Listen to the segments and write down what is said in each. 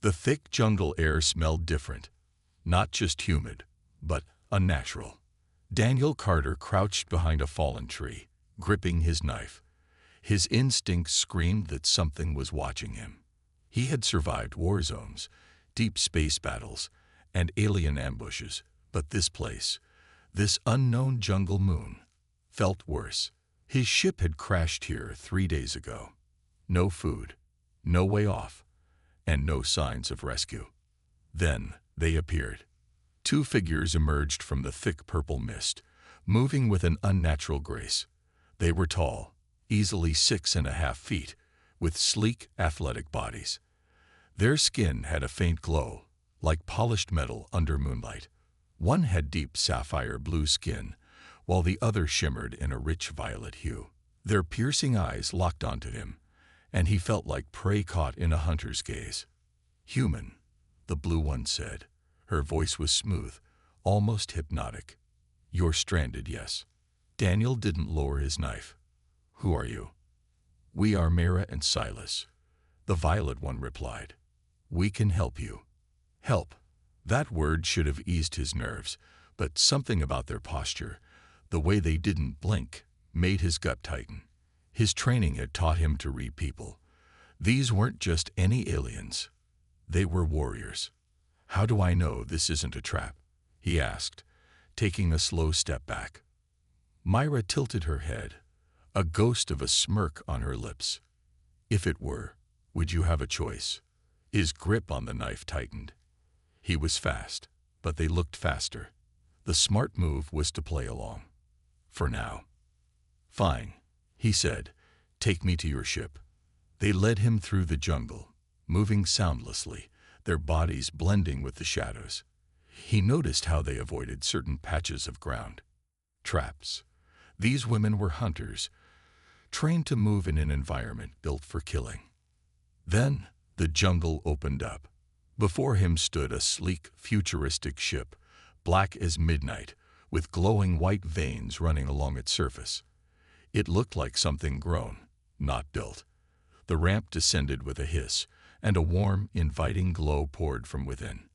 The thick jungle air smelled different, not just humid, but unnatural. Daniel Carter crouched behind a fallen tree, gripping his knife. His instincts screamed that something was watching him. He had survived war zones, deep space battles, and alien ambushes, but this place, this unknown jungle moon, felt worse. His ship had crashed here 3 days ago. No food, no way off, and no signs of rescue. Then they appeared. 2 figures emerged from the thick purple mist, moving with an unnatural grace. They were tall, easily 6.5 feet, with sleek, athletic bodies. Their skin had a faint glow, like polished metal under moonlight. One had deep sapphire blue skin, while the other shimmered in a rich violet hue. Their piercing eyes locked onto him, and he felt like prey caught in a hunter's gaze. "Human," the blue one said. Her voice was smooth, almost hypnotic. "You're stranded, yes." Daniel didn't lower his knife. "Who are you?" "We are Mara and Silas," the violet one replied. "We can help you." Help. That word should have eased his nerves, but something about their posture, the way they didn't blink, made his gut tighten. His training had taught him to read people. These weren't just any aliens. They were warriors. "How do I know this isn't a trap?" he asked, taking a slow step back. Myra tilted her head, a ghost of a smirk on her lips. "If it were, would you have a choice?" His grip on the knife tightened. He was fast, but they looked faster. The smart move was to play along. For now. "Fine," he said. "Take me to your ship." They led him through the jungle, moving soundlessly, their bodies blending with the shadows. He noticed how they avoided certain patches of ground. Traps. These women were hunters, trained to move in an environment built for killing. Then the jungle opened up. Before him stood a sleek, futuristic ship, black as midnight, with glowing white veins running along its surface. It looked like something grown, not built. The ramp descended with a hiss, and a warm, inviting glow poured from within.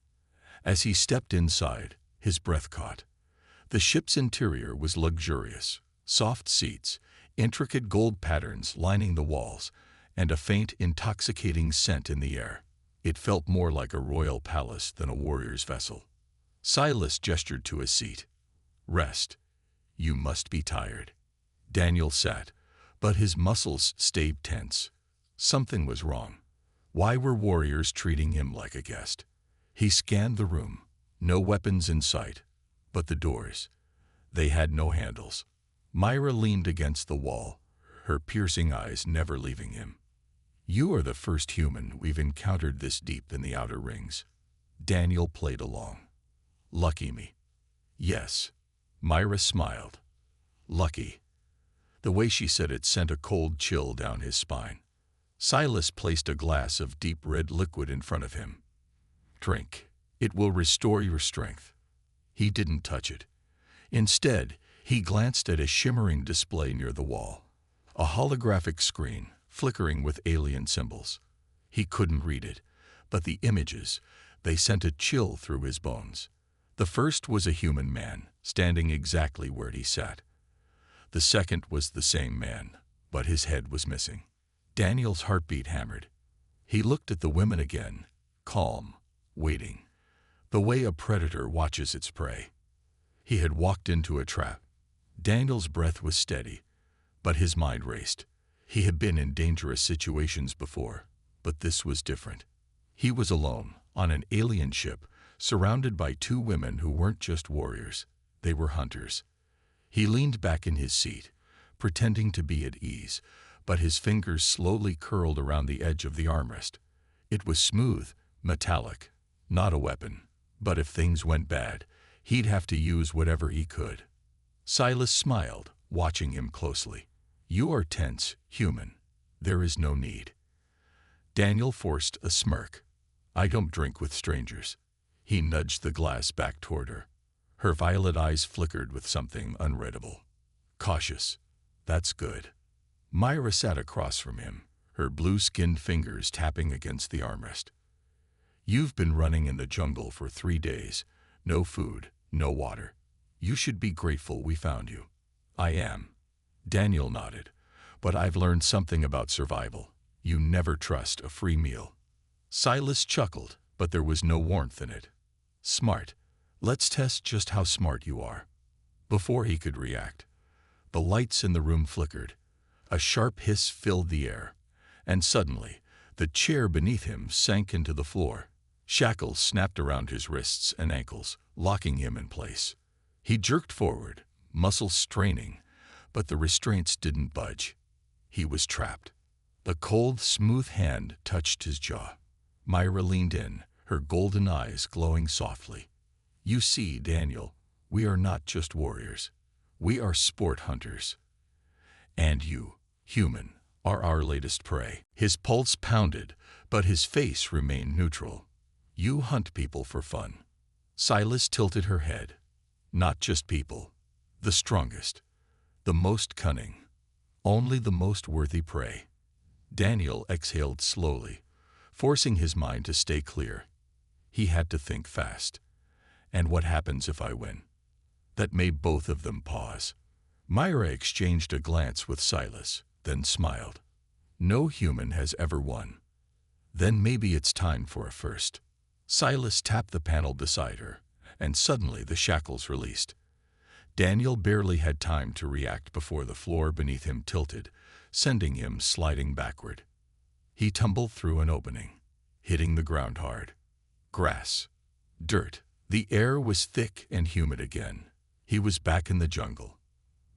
As he stepped inside, his breath caught. The ship's interior was luxurious. Soft seats, intricate gold patterns lining the walls, and a faint, intoxicating scent in the air. It felt more like a royal palace than a warrior's vessel. Silas gestured to a seat. "Rest. You must be tired." Daniel sat, but his muscles stayed tense. Something was wrong. Why were warriors treating him like a guest? He scanned the room. No weapons in sight. But the doors. They had no handles. Myra leaned against the wall, her piercing eyes never leaving him. "You are the first human we've encountered this deep in the outer rings." Daniel played along. "Lucky me." "Yes." Myra smiled. "Lucky." The way she said it sent a cold chill down his spine. Silas placed a glass of deep red liquid in front of him. "Drink. It will restore your strength." He didn't touch it. Instead, he glanced at a shimmering display near the wall. A holographic screen, flickering with alien symbols. He couldn't read it, but the images, they sent a chill through his bones. The first was a human man, standing exactly where he sat. The second was the same man, but his head was missing. Daniel's heartbeat hammered. He looked at the women again, calm, waiting, the way a predator watches its prey. He had walked into a trap. Daniel's breath was steady, but his mind raced. He had been in dangerous situations before, but this was different. He was alone, on an alien ship, surrounded by 2 women who weren't just warriors. They were hunters. He leaned back in his seat, pretending to be at ease, but his fingers slowly curled around the edge of the armrest. It was smooth, metallic, not a weapon, but if things went bad, he'd have to use whatever he could. Silas smiled, watching him closely. "You are tense, human. There is no need." Daniel forced a smirk. "I don't drink with strangers." He nudged the glass back toward her. Her violet eyes flickered with something unreadable. "Cautious. That's good." Myra sat across from him, her blue-skinned fingers tapping against the armrest. You've been running in the jungle for 3 days. No food, no water. You should be grateful we found you. I am. Daniel nodded. But I've learned something about survival. You never trust a free meal. Silas chuckled, but there was no warmth in it. Smart. Let's test just how smart you are. Before he could react, the lights in the room flickered. A sharp hiss filled the air, and suddenly, the chair beneath him sank into the floor. Shackles snapped around his wrists and ankles, locking him in place. He jerked forward, muscles straining, but the restraints didn't budge. He was trapped. The cold, smooth hand touched his jaw. Myra leaned in, her golden eyes glowing softly. You see, Daniel, we are not just warriors. We are sport hunters. And you, human, are our latest prey. His pulse pounded, but his face remained neutral. You hunt people for fun. Silas tilted her head. Not just people. The strongest. The most cunning. Only the most worthy prey. Daniel exhaled slowly, forcing his mind to stay clear. He had to think fast. And what happens if I win? That made both of them pause. Myra exchanged a glance with Silas, then smiled. No human has ever won. Then maybe it's time for a first. Silas tapped the panel beside her, and suddenly the shackles released. Daniel barely had time to react before the floor beneath him tilted, sending him sliding backward. He tumbled through an opening, hitting the ground hard. Grass. Dirt. The air was thick and humid again. He was back in the jungle.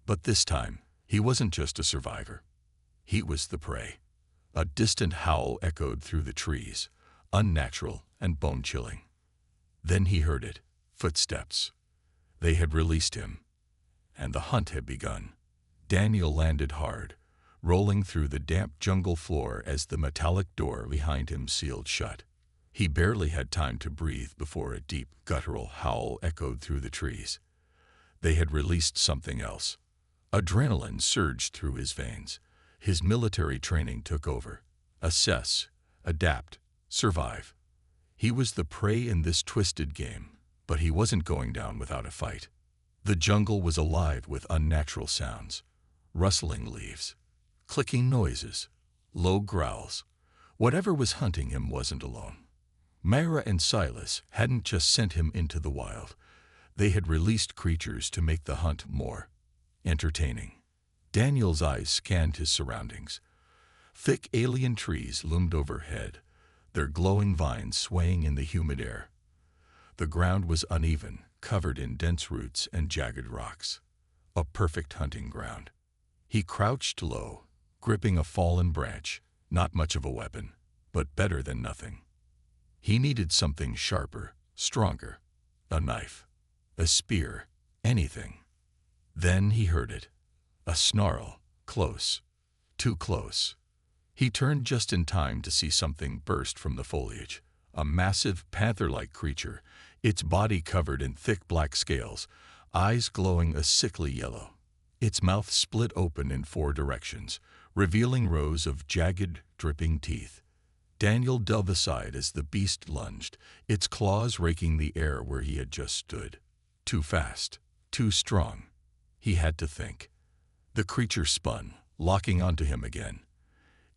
But this time, he wasn't just a survivor. He was the prey. A distant howl echoed through the trees, unnatural and bone-chilling. Then he heard it. Footsteps. They had released him, and the hunt had begun. Daniel landed hard, rolling through the damp jungle floor as the metallic door behind him sealed shut. He barely had time to breathe before a deep, guttural howl echoed through the trees. They had released something else. Adrenaline surged through his veins. His military training took over. Assess, adapt, survive. He was the prey in this twisted game, but he wasn't going down without a fight. The jungle was alive with unnatural sounds. Rustling leaves, clicking noises, low growls. Whatever was hunting him wasn't alone. Myra and Silas hadn't just sent him into the wild. They had released creatures to make the hunt more entertaining. Daniel's eyes scanned his surroundings. Thick alien trees loomed overhead, their glowing vines swaying in the humid air. The ground was uneven, covered in dense roots and jagged rocks. A perfect hunting ground. He crouched low, gripping a fallen branch, not much of a weapon, but better than nothing. He needed something sharper, stronger. A knife, a spear, anything. Then he heard it. A snarl, close, too close. He turned just in time to see something burst from the foliage. A massive, panther-like creature, its body covered in thick black scales, eyes glowing a sickly yellow. Its mouth split open in 4 directions, revealing rows of jagged, dripping teeth. Daniel dove aside as the beast lunged, its claws raking the air where he had just stood. Too fast, too strong. He had to think. The creature spun, locking onto him again.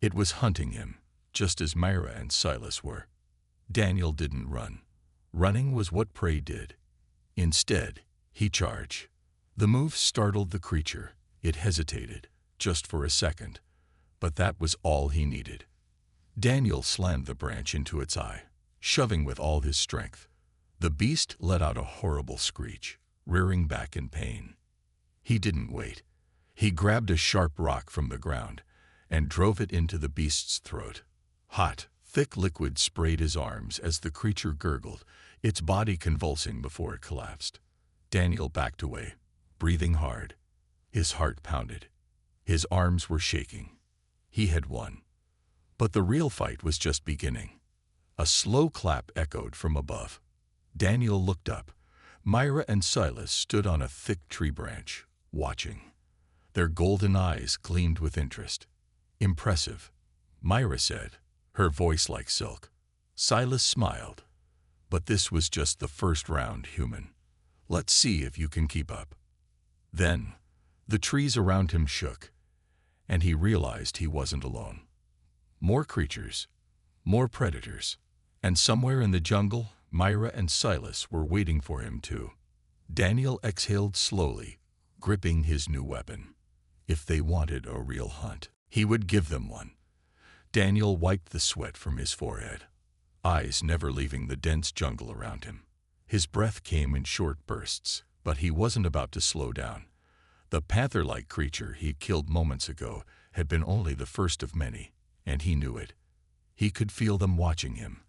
It was hunting him, just as Myra and Silas were. Daniel didn't run. Running was what prey did. Instead, he charged. The move startled the creature. It hesitated, just for a second. But that was all he needed. Daniel slammed the branch into its eye, shoving with all his strength. The beast let out a horrible screech, rearing back in pain. He didn't wait. He grabbed a sharp rock from the ground and drove it into the beast's throat. Hot, thick liquid sprayed his arms as the creature gurgled, its body convulsing before it collapsed. Daniel backed away, breathing hard. His heart pounded. His arms were shaking. He had won. But the real fight was just beginning. A slow clap echoed from above. Daniel looked up. Myra and Silas stood on a thick tree branch, watching. Their golden eyes gleamed with interest. Impressive, Myra said, her voice like silk. Silas smiled, But this was just the first round, human. Let's see if you can keep up. Then, the trees around him shook, and he realized he wasn't alone. More creatures, more predators, and somewhere in the jungle, Myra and Silas were waiting for him too. Daniel exhaled slowly, gripping his new weapon. If they wanted a real hunt, he would give them one. Daniel wiped the sweat from his forehead, eyes never leaving the dense jungle around him. His breath came in short bursts, but he wasn't about to slow down. The panther-like creature he'd killed moments ago had been only the first of many, and he knew it. He could feel them watching him,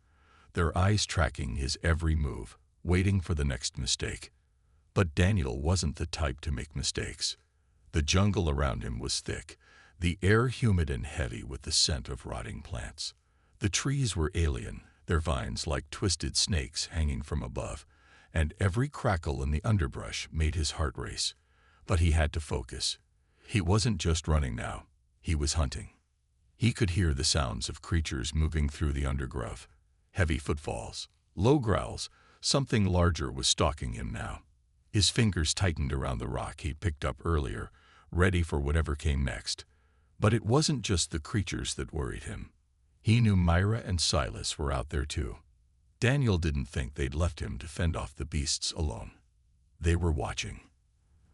their eyes tracking his every move, waiting for the next mistake. But Daniel wasn't the type to make mistakes. The jungle around him was thick, the air humid and heavy with the scent of rotting plants. The trees were alien, their vines like twisted snakes hanging from above, and every crackle in the underbrush made his heart race. But he had to focus. He wasn't just running now, he was hunting. He could hear the sounds of creatures moving through the undergrowth. Heavy footfalls, low growls, something larger was stalking him now. His fingers tightened around the rock he'd picked up earlier, ready for whatever came next. But it wasn't just the creatures that worried him. He knew Myra and Silas were out there too. Daniel didn't think they'd left him to fend off the beasts alone. They were watching.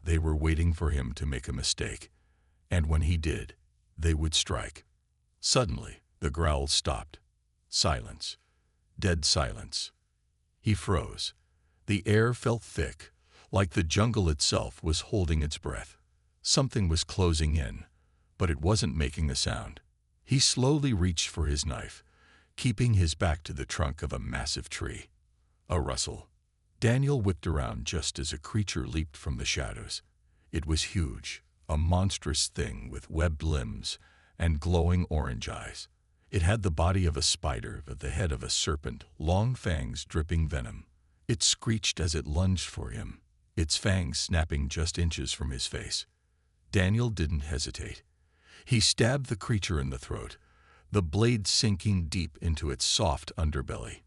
They were waiting for him to make a mistake, and when he did, they would strike. Suddenly, the growls stopped. Silence. Dead silence. He froze. The air felt thick, like the jungle itself was holding its breath. Something was closing in, but it wasn't making a sound. He slowly reached for his knife, keeping his back to the trunk of a massive tree. A rustle. Daniel whipped around just as a creature leaped from the shadows. It was huge, a monstrous thing with webbed limbs and glowing orange eyes. It had the body of a spider but the head of a serpent, long fangs dripping venom. It screeched as it lunged for him, its fangs snapping just inches from his face. Daniel didn't hesitate. He stabbed the creature in the throat, the blade sinking deep into its soft underbelly.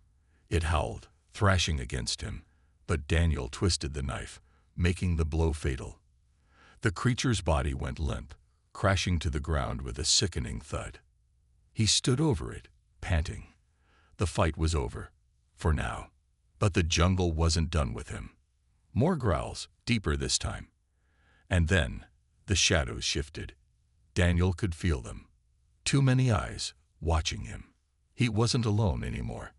It howled, thrashing against him, but Daniel twisted the knife, making the blow fatal. The creature's body went limp, crashing to the ground with a sickening thud. He stood over it, panting. The fight was over, for now. But the jungle wasn't done with him. More growls, deeper this time. And then, the shadows shifted. Daniel could feel them. Too many eyes, watching him. He wasn't alone anymore.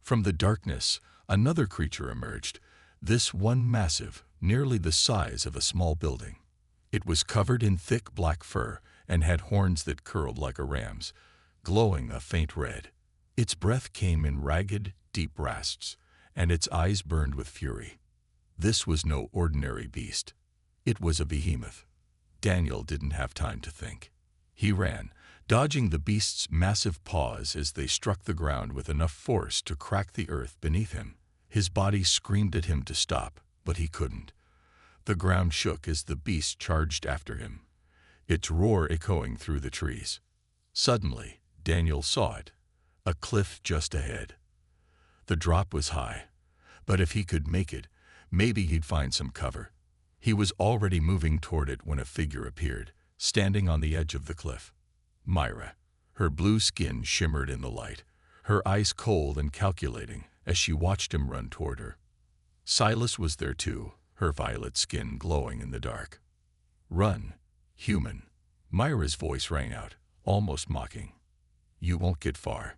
From the darkness, another creature emerged, this one massive, nearly the size of a small building. It was covered in thick black fur and had horns that curled like a ram's, glowing a faint red. Its breath came in ragged, deep rasps, and its eyes burned with fury. This was no ordinary beast. It was a behemoth. Daniel didn't have time to think. He ran, dodging the beast's massive paws as they struck the ground with enough force to crack the earth beneath him. His body screamed at him to stop, but he couldn't. The ground shook as the beast charged after him, its roar echoing through the trees. Suddenly, Daniel saw it, a cliff just ahead. The drop was high, but if he could make it, maybe he'd find some cover. He was already moving toward it when a figure appeared, standing on the edge of the cliff. Myra. Her blue skin shimmered in the light, her eyes cold and calculating as she watched him run toward her. Silas was there too, her violet skin glowing in the dark. "Run, human." Myra's voice rang out, almost mocking. "You won't get far."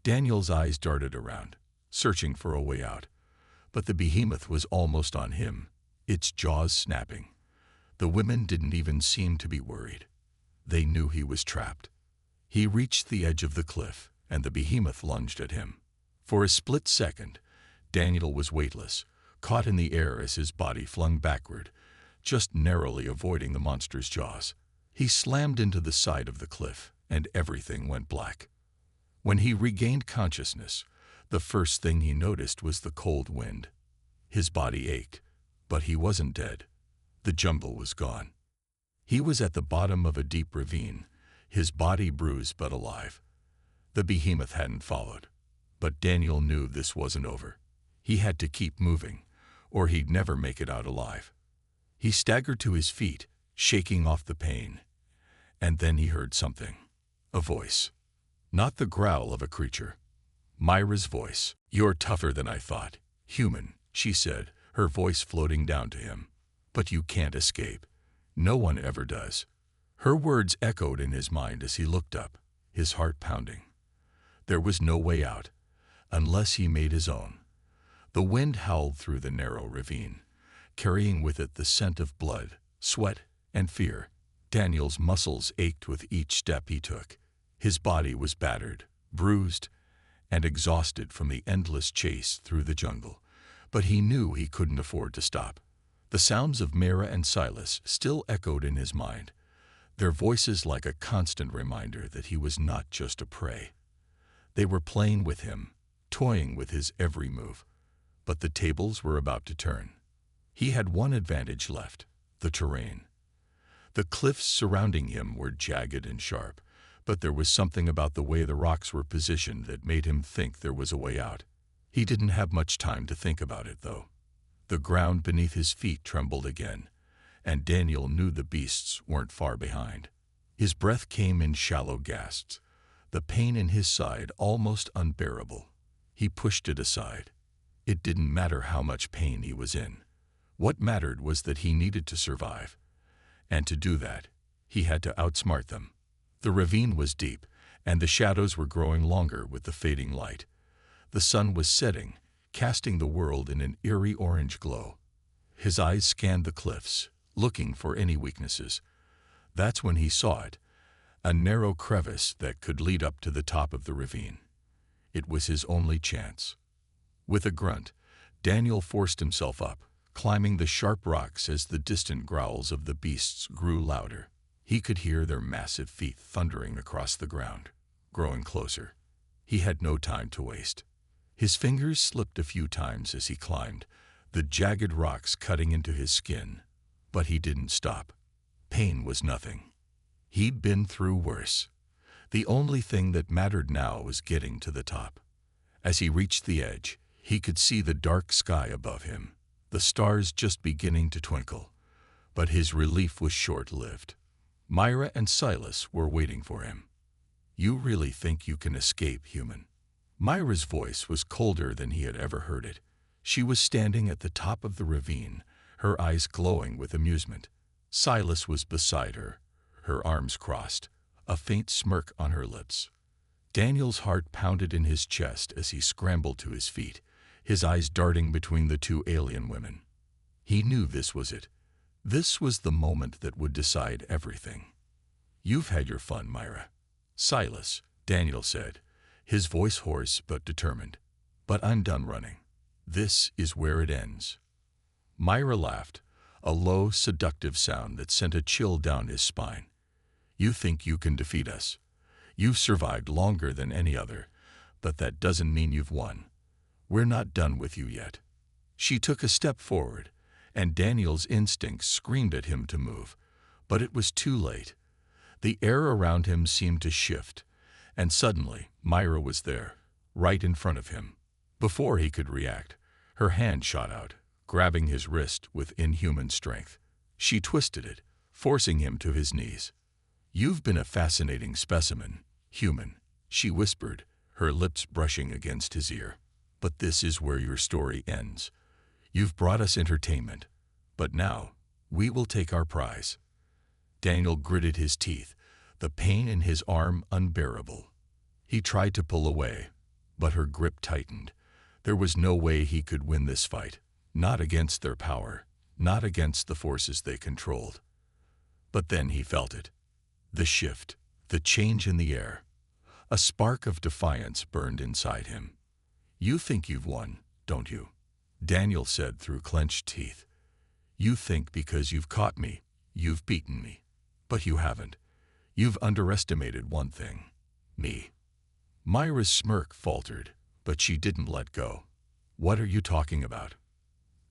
Daniel's eyes darted around, searching for a way out. But the behemoth was almost on him, its jaws snapping. The women didn't even seem to be worried. They knew he was trapped. He reached the edge of the cliff, and the behemoth lunged at him. For a split second, Daniel was weightless, caught in the air as his body flung backward, just narrowly avoiding the monster's jaws. He slammed into the side of the cliff, and everything went black. When he regained consciousness, the first thing he noticed was the cold wind. His body ached, but he wasn't dead. The jungle was gone. He was at the bottom of a deep ravine, his body bruised but alive. The behemoth hadn't followed, but Daniel knew this wasn't over. He had to keep moving, or he'd never make it out alive. He staggered to his feet, shaking off the pain. And then he heard something. A voice. Not the growl of a creature. Myra's voice. "You're tougher than I thought. Human," she said, her voice floating down to him. "But you can't escape. No one ever does." Her words echoed in his mind as he looked up, his heart pounding. There was no way out, unless he made his own. The wind howled through the narrow ravine, carrying with it the scent of blood, sweat, and fear. Daniel's muscles ached with each step he took. His body was battered, bruised, and exhausted from the endless chase through the jungle. But he knew he couldn't afford to stop. The sounds of Myra and Silas still echoed in his mind, their voices like a constant reminder that he was not just a prey. They were playing with him, toying with his every move. But the tables were about to turn. He had one advantage left: the terrain. The cliffs surrounding him were jagged and sharp, but there was something about the way the rocks were positioned that made him think there was a way out. He didn't have much time to think about it, though. The ground beneath his feet trembled again, and Daniel knew the beasts weren't far behind. His breath came in shallow gasps, the pain in his side almost unbearable. He pushed it aside. It didn't matter how much pain he was in. What mattered was that he needed to survive. And to do that, he had to outsmart them. The ravine was deep, and the shadows were growing longer with the fading light. The sun was setting, casting the world in an eerie orange glow. His eyes scanned the cliffs, looking for any weaknesses. That's when he saw it, a narrow crevice that could lead up to the top of the ravine. It was his only chance. With a grunt, Daniel forced himself up, climbing the sharp rocks as the distant growls of the beasts grew louder. He could hear their massive feet thundering across the ground, growing closer. He had no time to waste. His fingers slipped a few times as he climbed, the jagged rocks cutting into his skin. But he didn't stop. Pain was nothing. He'd been through worse. The only thing that mattered now was getting to the top. As he reached the edge, he could see the dark sky above him, the stars just beginning to twinkle. But his relief was short-lived. Myra and Silas were waiting for him. "You really think you can escape, human?" Myra's voice was colder than he had ever heard it. She was standing at the top of the ravine, her eyes glowing with amusement. Silas was beside her, her arms crossed, a faint smirk on her lips. Daniel's heart pounded in his chest as he scrambled to his feet, his eyes darting between the two alien women. He knew this was it. This was the moment that would decide everything. "You've had your fun, Myra." "Silas," Daniel said, his voice hoarse but determined. "But I'm done running. This is where it ends." Myra laughed, a low, seductive sound that sent a chill down his spine. "You think you can defeat us. You've survived longer than any other, but that doesn't mean you've won. We're not done with you yet." She took a step forward, and Daniel's instincts screamed at him to move, but it was too late. The air around him seemed to shift, and suddenly Myra was there, right in front of him. Before he could react, her hand shot out, grabbing his wrist with inhuman strength. She twisted it, forcing him to his knees. "You've been a fascinating specimen, human," she whispered, her lips brushing against his ear. "But this is where your story ends. You've brought us entertainment, but now we will take our prize." Daniel gritted his teeth, the pain in his arm unbearable. He tried to pull away, but her grip tightened. There was no way he could win this fight, not against their power, not against the forces they controlled. But then he felt it. The shift, the change in the air. A spark of defiance burned inside him. "You think you've won, don't you?" Daniel said through clenched teeth. "You think because you've caught me, you've beaten me. But you haven't. You've underestimated one thing: me." Myra's smirk faltered, but she didn't let go. "What are you talking about?"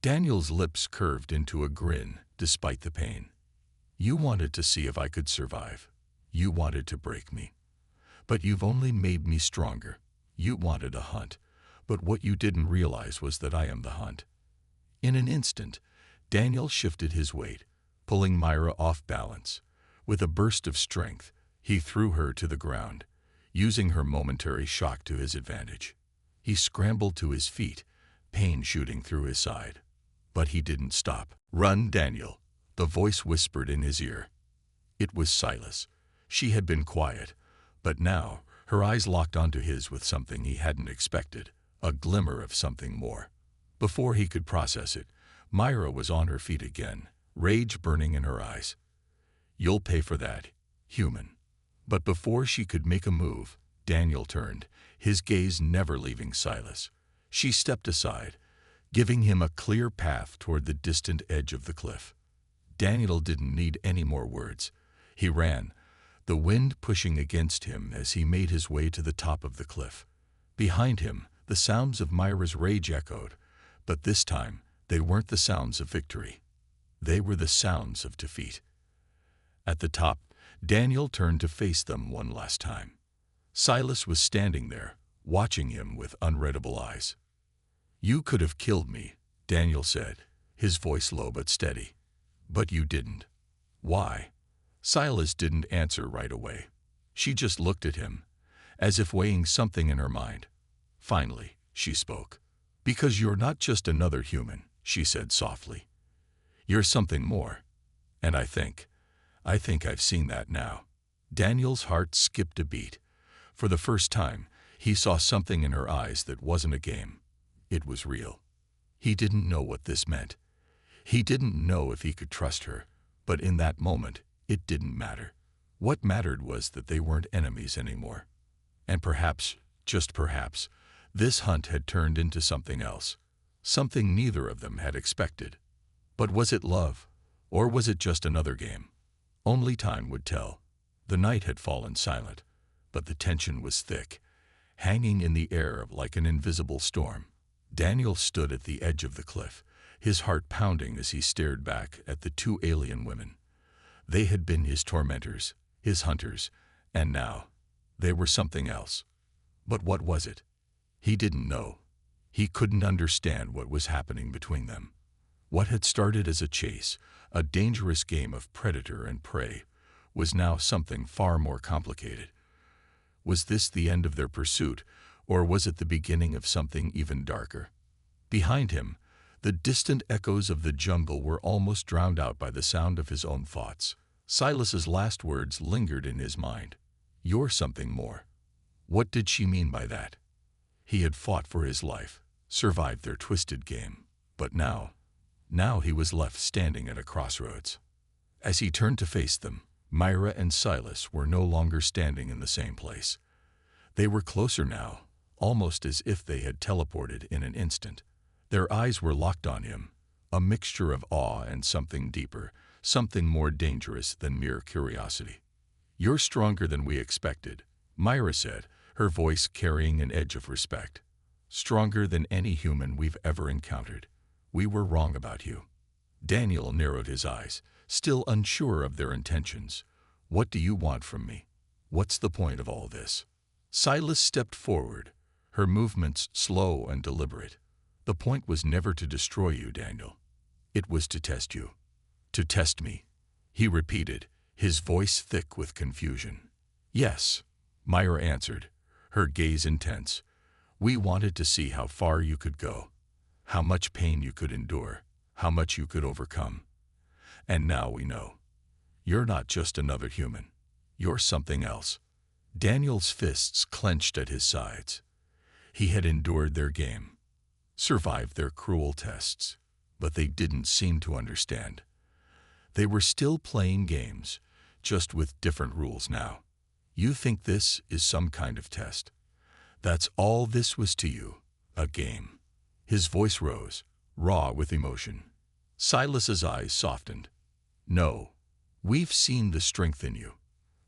Daniel's lips curved into a grin despite the pain. "You wanted to see if I could survive. You wanted to break me. But you've only made me stronger. You wanted a hunt, But what you didn't realize was that I am the hunt." In an instant, Daniel shifted his weight, pulling Myra off balance. With a burst of strength, he threw her to the ground, using her momentary shock to his advantage. He scrambled to his feet, pain shooting through his side. But he didn't stop. "Run, Daniel," the voice whispered in his ear. It was Silas. She had been quiet, but now her eyes locked onto his with something he hadn't expected, a glimmer of something more. Before he could process it, Myra was on her feet again, rage burning in her eyes. "You'll pay for that, human." But before she could make a move, Daniel turned, his gaze never leaving Silas. She stepped aside, giving him a clear path toward the distant edge of the cliff. Daniel didn't need any more words. He ran, the wind pushing against him as he made his way to the top of the cliff. Behind him, the sounds of Myra's rage echoed, but this time they weren't the sounds of victory. They were the sounds of defeat. At the top, Daniel turned to face them one last time. Silas was standing there, watching him with unreadable eyes. "You could have killed me," Daniel said, his voice low but steady. "But you didn't. Why?" Silas didn't answer right away. She just looked at him, as if weighing something in her mind. Finally, she spoke. "Because you're not just another human," she said softly. "You're something more. And I think I've seen that now." Daniel's heart skipped a beat. For the first time, he saw something in her eyes that wasn't a game. It was real. He didn't know what this meant. He didn't know if he could trust her, but in that moment, it didn't matter. What mattered was that they weren't enemies anymore. And perhaps, just perhaps, this hunt had turned into something else, something neither of them had expected. But was it love, or was it just another game? Only time would tell. The night had fallen silent, but the tension was thick, hanging in the air like an invisible storm. Daniel stood at the edge of the cliff, his heart pounding as he stared back at the two alien women. They had been his tormentors, his hunters, and now they were something else. But what was it? He didn't know. He couldn't understand what was happening between them. What had started as a chase, a dangerous game of predator and prey, was now something far more complicated. Was this the end of their pursuit, or was it the beginning of something even darker? Behind him, the distant echoes of the jungle were almost drowned out by the sound of his own thoughts. Silas's last words lingered in his mind. "You're something more." What did she mean by that? He had fought for his life, survived their twisted game, but now he was left standing at a crossroads. As he turned to face them, Myra and Silas were no longer standing in the same place. They were closer now, almost as if they had teleported in an instant. Their eyes were locked on him, a mixture of awe and something deeper, something more dangerous than mere curiosity. "You're stronger than we expected," Myra said, her voice carrying an edge of respect. "Stronger than any human we've ever encountered. We were wrong about you." Daniel narrowed his eyes, still unsure of their intentions. "What do you want from me? What's the point of all this?" Silas stepped forward, her movements slow and deliberate. "The point was never to destroy you, Daniel. It was to test you." "To test me," he repeated, his voice thick with confusion. "Yes," Myra answered, her gaze intense. "We wanted to see how far you could go, how much pain you could endure, how much you could overcome. And now we know. You're not just another human. You're something else." Daniel's fists clenched at his sides. He had endured their game, survived their cruel tests, but they didn't seem to understand. They were still playing games, just with different rules now. "You think this is some kind of test? That's all this was to you, a game?" His voice rose, raw with emotion. Silas's eyes softened. "No, we've seen the strength in you.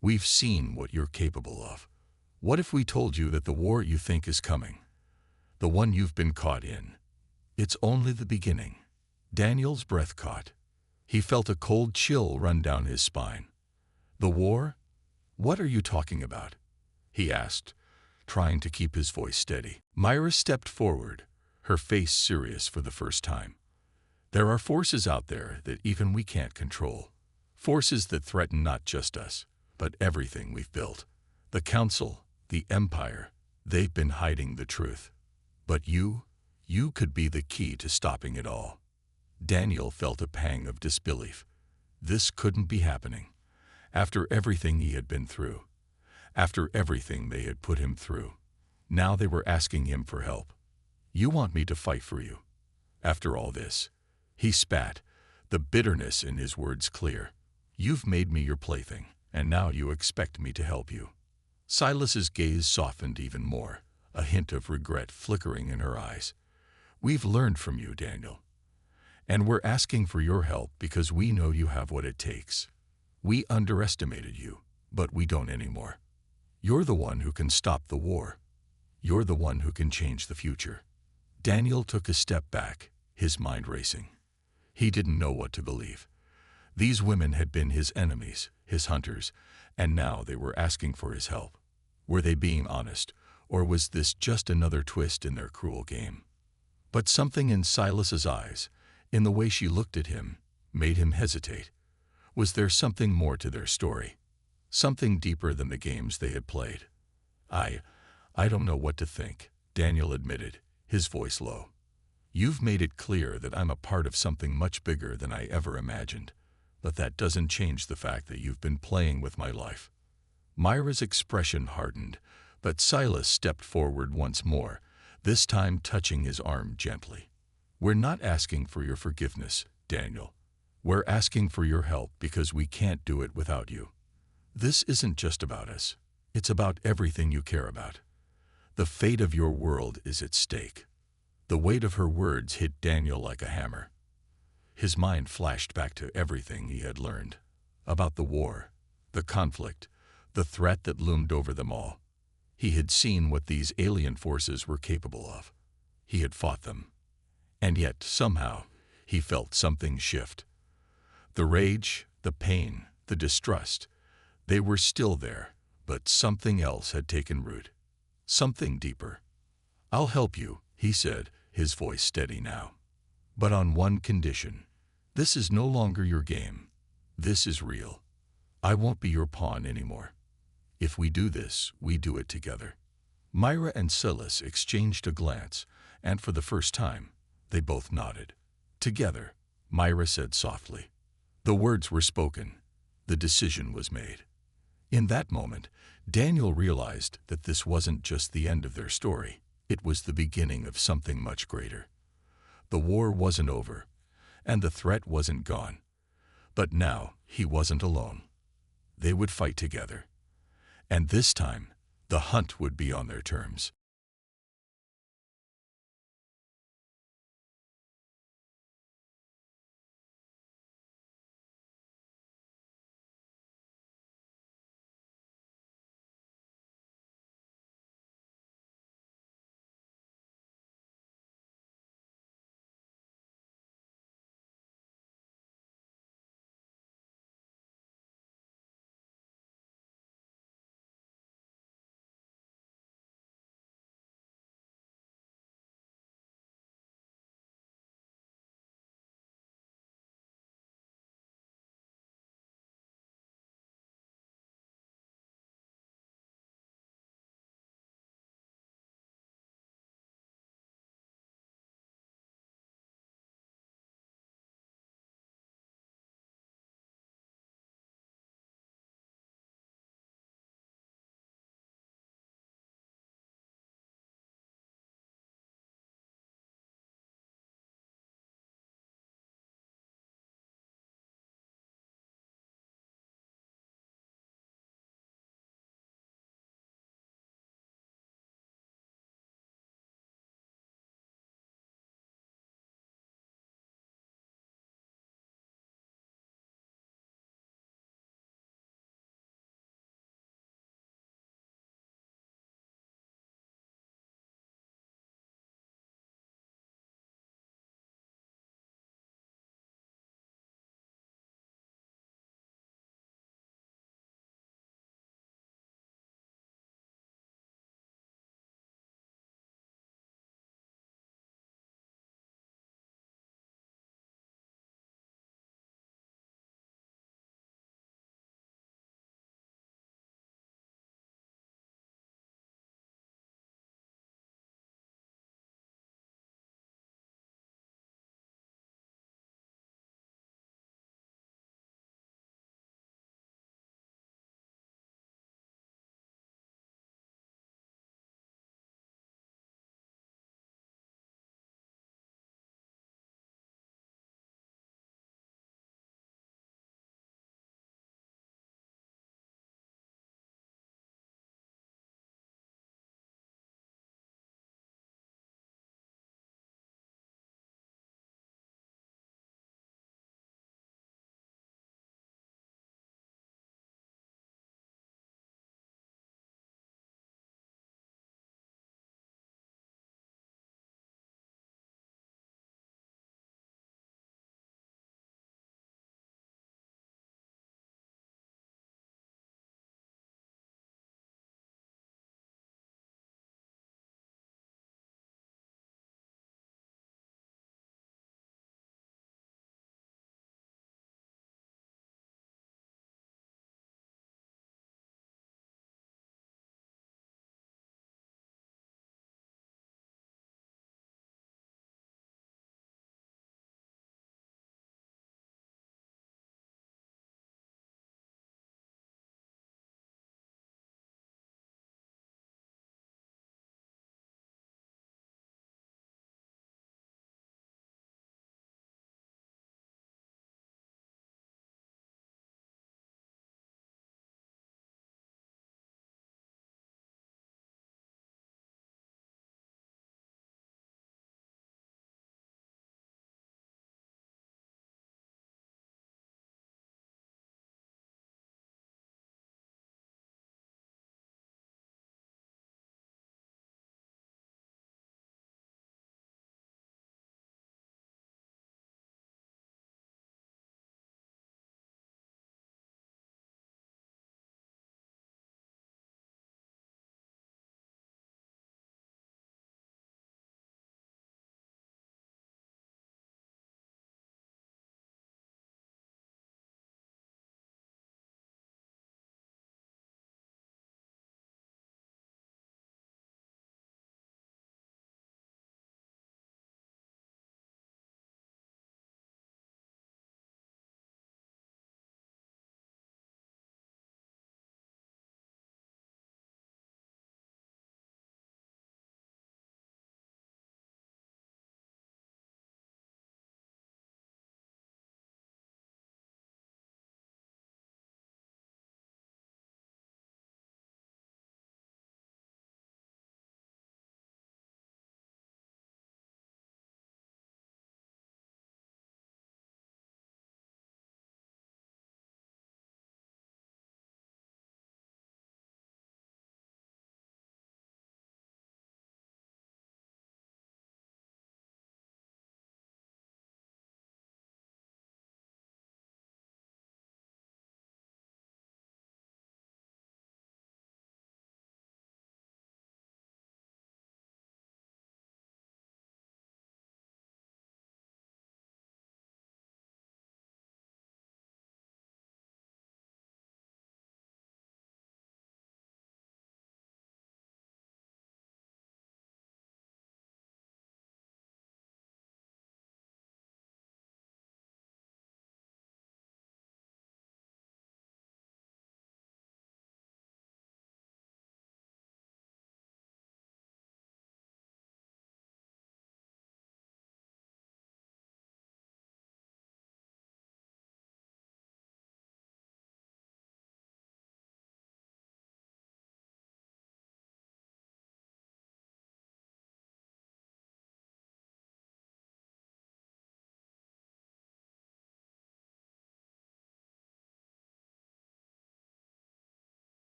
We've seen what you're capable of. What if we told you that the war you think is coming, the one you've been caught in, it's only the beginning?" Daniel's breath caught. He felt a cold chill run down his spine. "The war? What are you talking about?" he asked, trying to keep his voice steady. Myra stepped forward, her face serious for the first time. There are forces out there that even we can't control. Forces that threaten not just us, but everything we've built. The Council, the Empire, they've been hiding the truth. But you could be the key to stopping it all. Daniel felt a pang of disbelief. This couldn't be happening. After everything he had been through, after everything they had put him through, now they were asking him for help. You want me to fight for you? After all this? He spat, the bitterness in his words clear. You've made me your plaything, and now you expect me to help you. Silas's gaze softened even more, a hint of regret flickering in her eyes. We've learned from you, Daniel. And we're asking for your help because we know you have what it takes. We underestimated you, but we don't anymore. You're the one who can stop the war. You're the one who can change the future. Daniel took a step back, his mind racing. He didn't know what to believe. These women had been his enemies, his hunters, and now they were asking for his help. Were they being honest, or was this just another twist in their cruel game? But something in Silas's eyes, in the way she looked at him, made him hesitate. Was there something more to their story? Something deeper than the games they had played? I don't know what to think, Daniel admitted, his voice low. You've made it clear that I'm a part of something much bigger than I ever imagined, but that doesn't change the fact that you've been playing with my life. Myra's expression hardened, but Silas stepped forward once more, this time touching his arm gently. We're not asking for your forgiveness, Daniel. We're asking for your help because we can't do it without you. This isn't just about us. It's about everything you care about. The fate of your world is at stake. The weight of her words hit Daniel like a hammer. His mind flashed back to everything he had learned. About the war, the conflict, the threat that loomed over them all. He had seen what these alien forces were capable of. He had fought them. And yet, somehow, he felt something shift. The rage, the pain, the distrust, they were still there, but something else had taken root. Something deeper. I'll help you, he said, his voice steady now. But on one condition. This is no longer your game. This is real. I won't be your pawn anymore. If we do this, we do it together. Myra and Silas exchanged a glance, and for the first time, they both nodded. Together, Myra said softly. The words were spoken. The decision was made. In that moment, Daniel realized that this wasn't just the end of their story. It was the beginning of something much greater. The war wasn't over, and the threat wasn't gone. But now, he wasn't alone. They would fight together. And this time, the hunt would be on their terms.